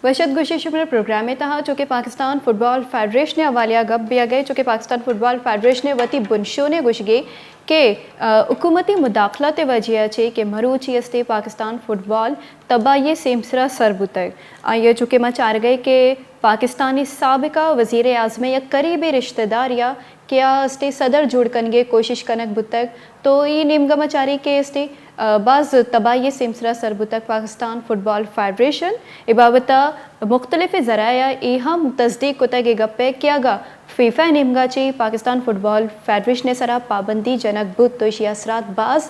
वशत गुशिश में प्रोग्राम में तहा चूँकि पाकिस्तान फुटबॉल फेडरेशन ने अवालिया गप भी गए चूँकि पाकिस्तान फुटबॉल फेडरेशन ने वती बुनशो ने गुश गए कि हुकूमती मुदाखलत वजह है कि मरूची अस्ते पाकिस्तान फुटबॉल तबाही सेमसरा सरबुत ये चूँकि मैं चाह गए कि पाकिस्तानी सबका वज़ीर आज़म या करीबी रिश्तेदार या क्या अस्ते सदर जुड़ कनगे कोशिश कनक बुतक तो ये निमगमा चारी के अस्ते बाज़ तबाही सिमसरा सरबुतक पाकिस्तान फुटबॉल फेडरेशन इबाबता मुख्तलिफ ज़राया हम तस्दीक कुतक गप्पे क्या गा फीफा निमगा ची पाकिस्तान फुटबॉल फेडरेशन ने सरा पाबंदी जनक बुत तो इशी असरात बाज़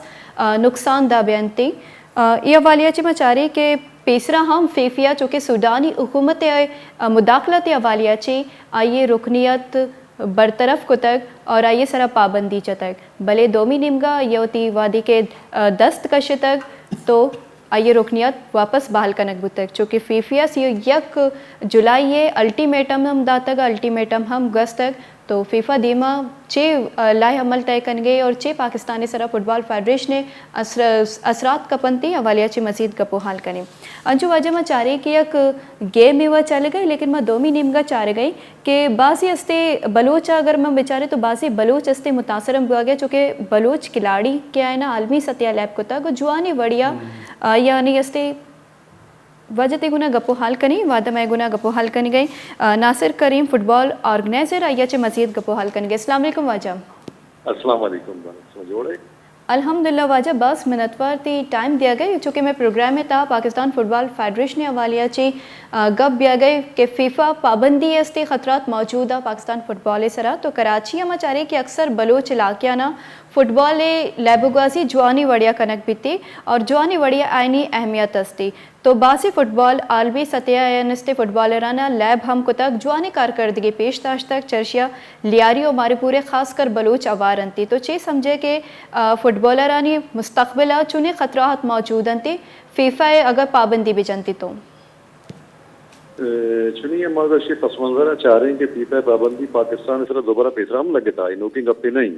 नुकसानदा बयानती यह वालिया ची मचारी के पेसरा हम फीफिया चूँकि सूडानी हुकूमत मुदाखलत अवालिया ची आइए रुकनीत बरतरफ को तक और आइए सरा पाबंदी चतक भले दोमी निमगा योती वादी के दस्त कश तक तो आइए रुकनियत वापस बहाल कनक बुतक चूँकि फीफिया से यक जुलाई ये अल्टीमेटम हम दातक अल्टीमेटम हम गस्त तक तो फीफा दीमा चे लाए अमल तय कन गए और चे पाकिस्तानी सरा फुटबॉल फेडरेशन ने असरात कपनती हवालिया ची मजीद गपो हाल करें अंजू वजह में चाह रही कि एक गेम में वह चल गई लेकिन मैं दोमी निमगा चाह गई कि बाज़ी अस्ते बलोच अगर मैं बेचारे तो बाज़ी बलोच अस्ते मुतासरम हुआ गया चूँकि बलोच खिलाड़ी क्या है ना आलमी सत्या लैब को तक जुआनी बढ़िया यानी अस्ते वजह ते गुना गपो हाल कनी वादा मैं गुना गपो हाल कनी गई नासिर करीम फुटबॉल ऑर्गेनाइजर आया चे मजीद गपो हाल कनी गई अस्सलाम वालेकुम वाजा अस्सलाम वालेकुम जोड़े अल्हम्दुलिल्लाह वाजा बस मिनटवर ती टाइम दिया गया चूँकि मैं प्रोग्राम में था पाकिस्तान फुटबॉल फेडरेशन ने हवालिया ची गप दिया गए कि फीफा पाबंदी अस्ते ख़तरात मौजूद है पाकिस्तान फुटबॉल सरा तो कराची हम चाह रहे कि अक्सर बलोच इलाकिया ना फुटबॉल लैबुगाजी जुआनी वड़िया कनक बीती और जुआनी वड़िया आइनी अहमियत अस्ती तो बासी फुटबॉल आलमी सतह फुटबॉलराना लैब हम को तक जुआनी कारकर्दगी पेशदाश तक चर्चिया लियारी और मारे पूरे खासकर बलूच अवार अंती तो चे समझे कि फुटबॉलरानी मुस्तकबिला चुने खतरात मौजूद अंती फीफा अगर पाबंदी भी जनती तो चुनिए मगर ये पस मंजर चाह रहे हैं कि फीफा पाबंदी पाकिस्तान इस दोबारा पेसरा हम लगे था नोकिंग अपने नहीं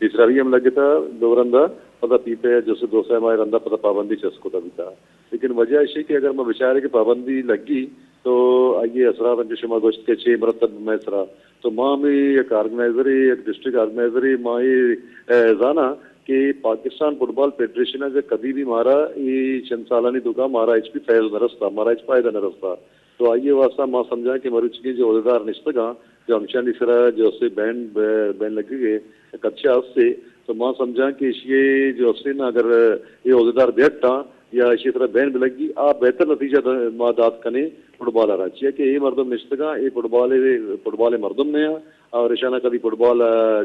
तीसरा भी हम लगे था दोबरंदा पता पीपे जैसे दो सौ हमारे रंदा पता पाबंदी चस्को था भी था लेकिन वजह ऐसी कि अगर मैं विचार की पाबंदी लगी तो आइए असरा शुमा गोश्त के 6 मरतब में असरा तो माँ में एक ऑर्गेनाइजर एक डिस्ट्रिक्ट ऑर्गेनाइजर माँ ये जाना कि पाकिस्तान फुटबॉल फेडरेशन जो कभी भी मारा ये चंद सालानी दुका मारा एच पी फैज नरस्ता मारा एच फायदा नरस्ता तो आइए वास्ता माँ समझा कि मरुच की जो अहदेदार निश्तगा जो हमशानी सरा जो से बैन लगी गए कच्चा उससे तो माँ समझा कि ये जो उससे ना अगर ये अहदेदार बैठता या इसी तरह बैन भी लगी आप बेहतर नतीजा माँ दाद कने फुटबॉल आ रहा कि ये मरदम निश्तगा ये फुटबॉल मरदम ने और इशाना कभी फुटबॉल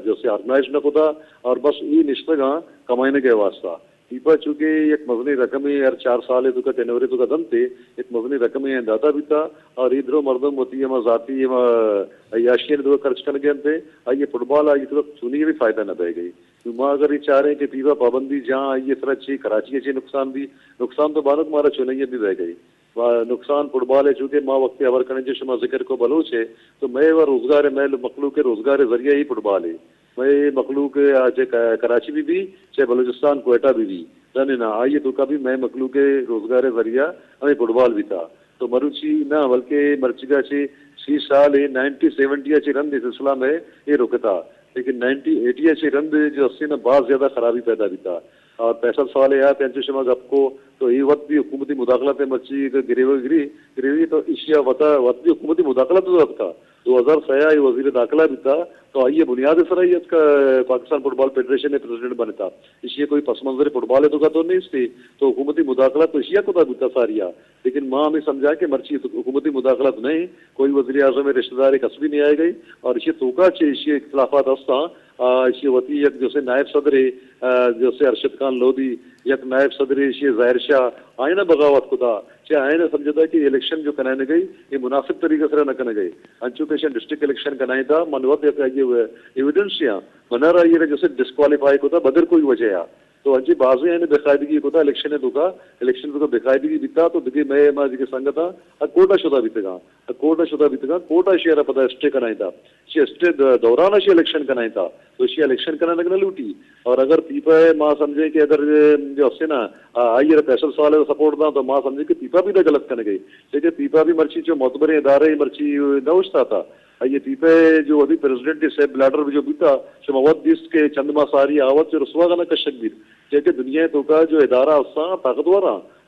जो से ऑर्गेनाइज न होता और बस ये निश्तगा कमाने के वास्ता फीफा चूँकि एक मजनी रकम ही हर 4 साल है तो टेनवरे तो दम थे एक मजनी रकम ही दाता भी था और इधरों मर्दम होती है जाती याशी ने खर्च कर गए थे ये फुटबॉल आई तो चुनी भी फायदा न बह गई तो माँ अगर ये चाह रहे हैं कि फीफा पाबंदी जहाँ आई तरह अच्छी कराची अच्छी नुकसान तो भारत मारा चुनैया भी बह गई नुकसान फुटबॉल है चूँकि माँ वक्त अवर करने जो शुमा जिक्र को बलोच है तो मैं वह रोजगार है मैं मखलूक के रोजगार जरिया ही फुटबॉल है मैं मखलूक चाहे कराची भी चाहे बलूचिस्तान कोयटा भी जाने ना आइए तो कभी मैं मखलूक के रोजगार जरिया हमें फुटबॉल भी था तो मरुची ना बल्कि मर्चिगा से 6 साल 90-70 रन इस सिलसिला में ये रुकता लेकिन 90-80 रन जो 80 ना बहुत ज्यादा खराबी पैदा भी था और 65 साल या 35 आपको तो ये वक्त भी हुकूमती मुदाखलत मर्ची गिरी तो इशिया वत भी हुकूमती मुदाखलत वक्त था 2006 वजीर दाखिला भी था तो आइए बुनियाद सराहियत का पाकिस्तान फुटबॉल फेडरेशन ने प्रेसिडेंट बने था इसी कोई पस मंजर फुटबॉल है तो नहीं थी तो हुकूमती मुदाखला तो इशिया को था सारिया लेकिन माँ हमें समझा कि मर्ची हुकूमती मुदाखलत नहीं कोई वजीर आजम में रिश्तेदार कसबी नहीं आई गई और इसे तोका चे इसी इख्तलाफात हस्ता इसी वती एक जैसे नायब सदर जैसे अरशद खान लोधी एक नायब सदर इसी जाहिर शाह आए ना बगावत खुदा चाहे आए ना समझता कि इलेक्शन जो कराने गई ये मुनासिब तरीके से न करने गई अंचुकेशन डिस्ट्रिक्ट इलेक्शन कराई था मनवत एविडेंस या मना रहा ये जैसे डिस्क्वालीफाई को था बदर कोई वजह तो अंजी बाजे यानी बेकायदगी को था इलेक्शन है दुका इलेक्शन तो बेकायदगी बिता तो दिखे मैं माजी के संगता कोटा शुदा बितगा कोटा शेयर पता स्टे कराई था स्टे दौरान से इलेक्शन कराई था तो इसे इलेक्शन कराने लगना लूटी और अगर पीपा माँ समझे कि अगर जो से ना आइए पैसल सवाल सपोर्ट था तो माँ समझे कि पीपा भी ना गलत करने गई लेकिन पीपा भी मर्ची जो मोतबरे इदारे मर्ची न उछता था ये पीपे जो अभी प्रेसिडेंट सेब ब्लैडर जो बीता शमवत दिस के चंदमा सारी आवत जो रसवा गाना कशक भी जैसे दुनिया तो का जो इदारा उसका ताकतवर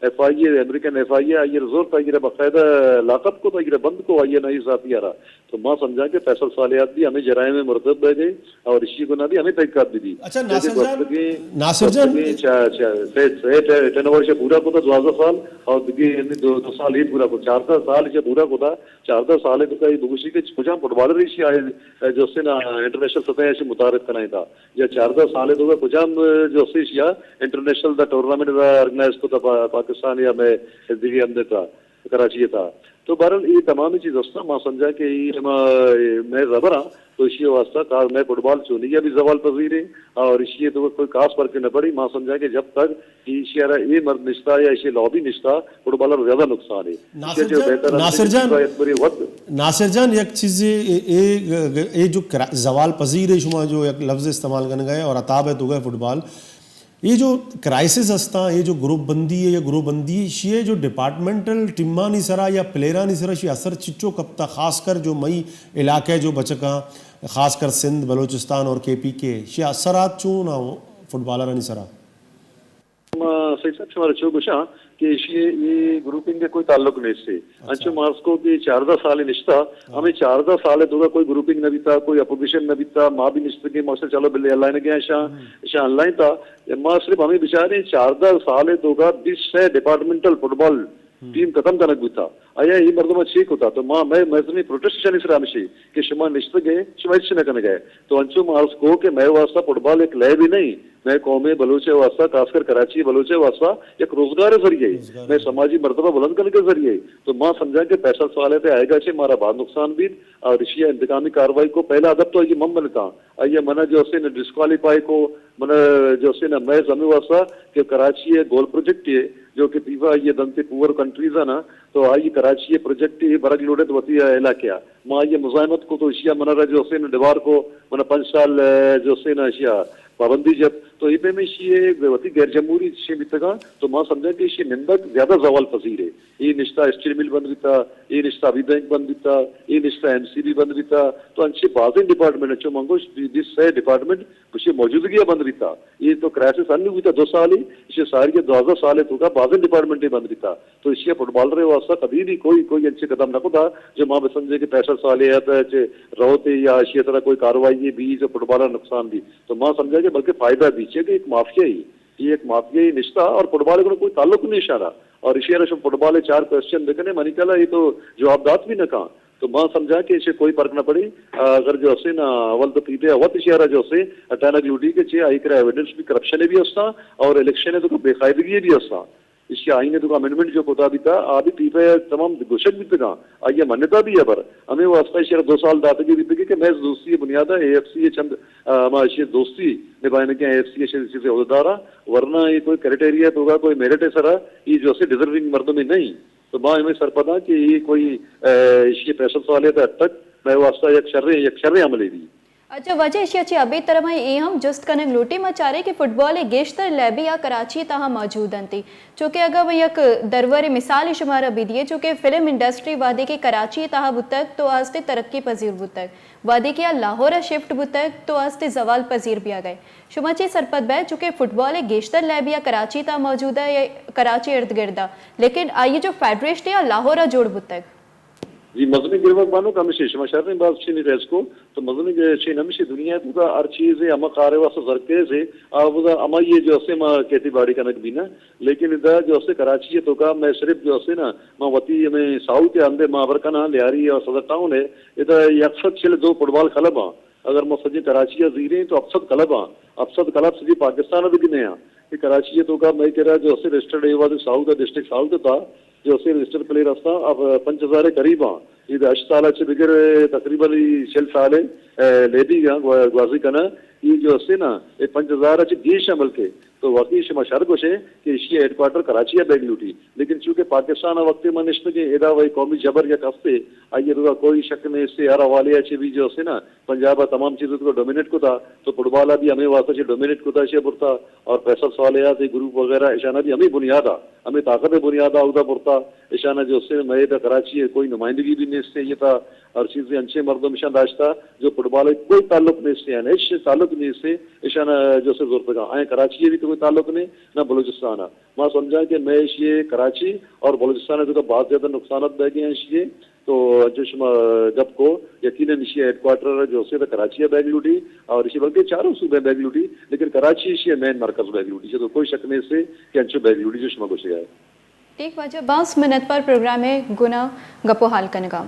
FIA अमेरिकन FIA आइए जोर ताइए बाकायदा लाकत को ताइए बंद को आइए नहीं जाती आ रहा तो माँ समझा के फैसल सालियात भी हमें जराए में मुर्तब बह गए और इसी को ना भी हमें तहकीकात भी दी। अच्छा नासिर जान 10 वर्ष पूरा को था 12 साल और दिखी 2 साल ही पूरा को 4 साल से पूरा को था 4 साल तो कई दुगुशी के कुछ फुटबॉलर ही आए जो से ना इंटरनेशनल सतह से मुतारिफ कराई था या 4 साल तो कुछ जो से इंटरनेशनल द टूर्नामेंट ऑर्गेनाइज को था पाकिस्तान या मैं दिल्ली अंदर था कराची था तो बहरहाल ये तमाम चीज दोस्तों माँ समझा कि मैं रबर हाँ तो इसी वास्ता कार मैं फुटबॉल चुनिया भी जवाल पजीर है और इसी तो कोई खास फर्क न पड़ी माँ समझा कि जब तक इशियारा ये मर्द निश्ता या इसे लॉबी निश्ता फुटबॉलर ज्यादा नुकसान है। नासिर जान एक चीज ये जो जवाल पजीर है शुमा जो एक लफ्ज इस्तेमाल करने गए और अताब है तो गए फुटबॉल ये जो क्राइसिस असता ये जो ग्रुप बंदी है या ग्रुप बंदी ये जो डिपार्टमेंटल टिम्मा नहीं सरा या प्लेयरा नहीं सरा असर चिच्चो कप्ता खासकर जो मई इलाके जो बचका खासकर सिंध बलूचिस्तान और KP के ये असरात चूँ ना हो फुटबॉलर नहीं सरा सही साहब हमारे चौकुशा कि ये ग्रुपिंग के कोई ताल्लुक नहीं से अंशु मार्स को कि 14 साल निश्ता हमें 14 साल तो कोई ग्रुपिंग न बीता कोई अपोजिशन न बीता माँ भी निश्चित की मौसम चलो बिल्ले अल्लाह ने गया ऑनलाइन था माँ सिर्फ हमें बेचारे 14 साल तो का 20 डिपार्टमेंटल फुटबॉल टीम खत्म करना भी था आया ये मर्दमा ठीक होता तो माँ मैं प्रोटेस्ट चली सर हमेशा कि शुमा निश्चित गए शुमा न करने गए तो अंशु मार्स को कि मैं वास्ता फुटबॉल एक लय भी नहीं मैं कौमे बलूचे वास्ता खासकर कराची बलूचे वास्ता एक रोजगार जरिए मैं समाजी मर्तबा बुलंद करने के जरिए तो माँ समझा के पैसा सवाल पे आएगा से हमारा बाद नुकसान भी और इसी इंतकामी कार्रवाई को पहला अदब तो ये मम बनता आइए मना जो से न डिस्क्वालीफाई को मना जो से न मैं जमी वास्ता कि कराची है गोल प्रोजेक्ट है जो कि पीवा ये दंते पुअर कंट्रीज है ना तो आई कराची प्रोजेक्ट बरग लोडे तो वती इलाके माँ ये मुजामत को तो इशिया मना जो से न दीवार को मना 5 साल जो से न इशिया पाबंदी जब तो ये में ये वती गैर जमहूरी शे बीतगा तो माँ समझा कि ये निंदक ज्यादा जवाल पसीर है ये निश्ता स्टील मिल बंद बीता ये निश्ता अभी बैंक बंद बीता ये निश्ता MCB बंद बीता तो अच्छे बाजिन डिपार्टमेंट अच्छो मंगो दिस डिपार्टमेंट कुछ मौजूदगी बंद बीता ये तो क्राइसिस अन्य बीता 2 साल ही इसे सारी के 12 साल तो का बाजिन डिपार्टमेंट ही बंद बीता तो इसे फुटबॉलर वास्ता कभी भी कोई अच्छे कदम न था जो माँ समझे कि 65 साल रहोते या इसी तरह कोई कार्रवाई भी जो फुटबॉलर नुकसान भी तो माँ समझा कि बल्कि फायदा भी कि एक माफिया ही ये एक माफिया ही निश्ता और फुटबॉल को कोई ताल्लुक नहीं इशारा और इसी फुटबॉल 4 क्वेश्चन देखने मनी कला ये तो जवाबदात भी न कहा तो माँ समझा कि इसे कोई फर्क न पड़ी अगर जो से ना अवल तो पीते अवत इशारा जो से अचानक यूटी के चे आई कर एविडेंस भी करप्शन भी होता और इलेक्शन है तो बेकायदगी भी होता इसके आईने तो अमेंडमेंट जो होता भी था आदि पीपे तमाम घोषक भी था आइए मान्यता भी है पर हमें वास्ता शेर 2 साल दातगी भी कि मैच दोस्ती बुनियाद AFC चंद हमारे दोस्ती निभाने के AFC से उदारा वरना ये कोई क्राइटेरिया तो होगा कोई मेरिट है सरा ये जो से डिजर्विंग मर्दों में नहीं तो माँ हमें सरपदा कि ये कोई इसके पैसा सवाल तक मैं वास्ता एक शर्रे अमले भी अच्छा वजह इसी अच्छी अभी तरह में ये हम जस्ट कनक लोटी मचारे कि फुटबॉल एक गेश्तर लैबी या कराची तहाँ मौजूद थी चूँकि अगर वह एक दरवर मिसाल शुमार अभी दिए चूँकि फिल्म इंडस्ट्री वादे के कराची तहाँ बुतक तो आस्ते तरक्की पजीर बुतक वादे किया लाहौर शिफ्ट बुतक तो आस्ते जवाल पजीर भी आ गए शुमाची सरपत बै चूँकि फुटबॉल एक गेश्तर लैबी या कराची तहाँ मौजूद है या कराची इर्द गिर्द लेकिन आइए जो फेडरेशन या लाहौर जोड़ बुतक जी मजनी गिरवक बानो का हमेशा शमशार ने बात छीनी रेस को तो मजनी छीन हमेशा दुनिया पूरा हर चीज है अमा कारे वास्ते सरके से अब अमा ये जो से मां खेती बाड़ी कनक भी ना लेकिन इधर जो से कराची है तो का मैं सिर्फ जो से ना मां वती में साउथ के अंदर मां बरकना लियारी और सदर टाउन है इधर अक्सर चले 2 फुटबॉल क्लब अगर मैं सजी कराची जीरे तो अफसद क्लब सजी पाकिस्तान भी गिने कि कराची तो का मैं कह रहा जो से रजिस्टर्ड साउथ डिस्ट्रिक्ट साउथ था जो से रजिस्टर्ड प्लेयर असता अब 5000 करीब ఇది अशतालाचे बिगर तकरीबन 6 साल लेडी ग्वाजी कना ये जो से ना ये 5000 देश है बल्कि तो वाकई शमा शर गोशे कि एशिया हेडक्वार्टर कराची है बेंगलुरु लेकिन चूंकि पाकिस्तान वक्त मनिष्ठ के एदा वही कौमी जबर या हफ्ते आइए तो कोई शक में इससे हर हवाले अच्छे भी जो है ना पंजाब तमाम चीज़ों को डोमिनेट को था तो फुटबॉल भी हमें वास्ता से डोमिनेट को था बुरता और फैसल सवालिया ग्रुप वगैरह ईशाना भी हमें बुनियाद हमें ताकत बुनियाद उदा बुरता ईशाना जो से मैं कराची है कोई नुमाइंदगी भी नहीं से ये था हर चीज़ें अच्छे मर्दम ईशान दाश्ता जो फुटबॉल कोई ताल्लुक नहीं से है ताल्लुक नहीं से ईशाना जो से जोर तक आए कराची भी तो कोई ताल्लुक नहीं ना बलूचिस्तान मां समझा कि मैं ये कराची और बलूचिस्तान जो बहुत ज़्यादा नुकसान बह गए हैं ये तो जो गप को यकीनन इसी हेडक्वार्टर जो से कराची है बेंगलुरु और इसी बल्कि चारों सूबे बेंगलुरु लेकिन कराची इसी मेन मरकज बेंगलुरु तो कोई शक नहीं से कि अंशु बेंगलुरु जो शमा कुछ है ठीक वजह 20 मिनट पर प्रोग्राम में गुना गपो हाल कनगा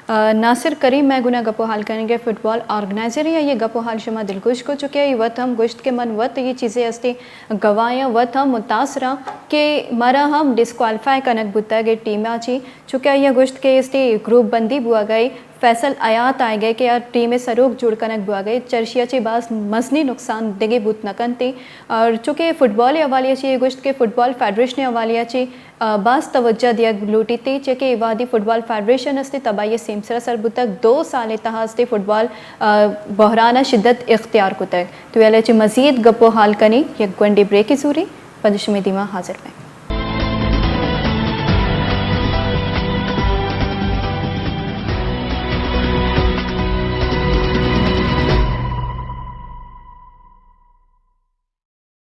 नासिर करीम मैं गुना गपो हाल करेंगे फुटबॉल ऑर्गेनाइजर या ये गपो हाल शमा दिलगुश को चुके हैं वत हम गुश्त के मन वत ये चीज़ें अस्ते गवाया वत हम मुतासरा के मरा हम डिस्क्वालीफाई कनक बुता गए टीम आची चुके ये गुश्त के इसते ग्रुप बंदी बुआ गई फैसल आयात आए गए कि यार टीमें सरोग जुड़ कनक बुआ गए चर्शिया चे बास मसनी नुकसान देगे बुत नकन थे और चूँकि फुटबॉल हवालिया चे गुश्त के फुटबॉल फेडरेशन हवालिया चे बास तवज्जा दिया लूटी थी चेके वादी फुटबॉल फेडरेशन अस्ते तबाही सेमसरा सरबु तक 2 साल तहास्ते फुटबॉल बहराना शिद्दत इख्तियार को तक तो याले चे मजीद गप्पो हाल कनी एक गंडे ब्रेक सूरी पंजश में दिमा हाजिर में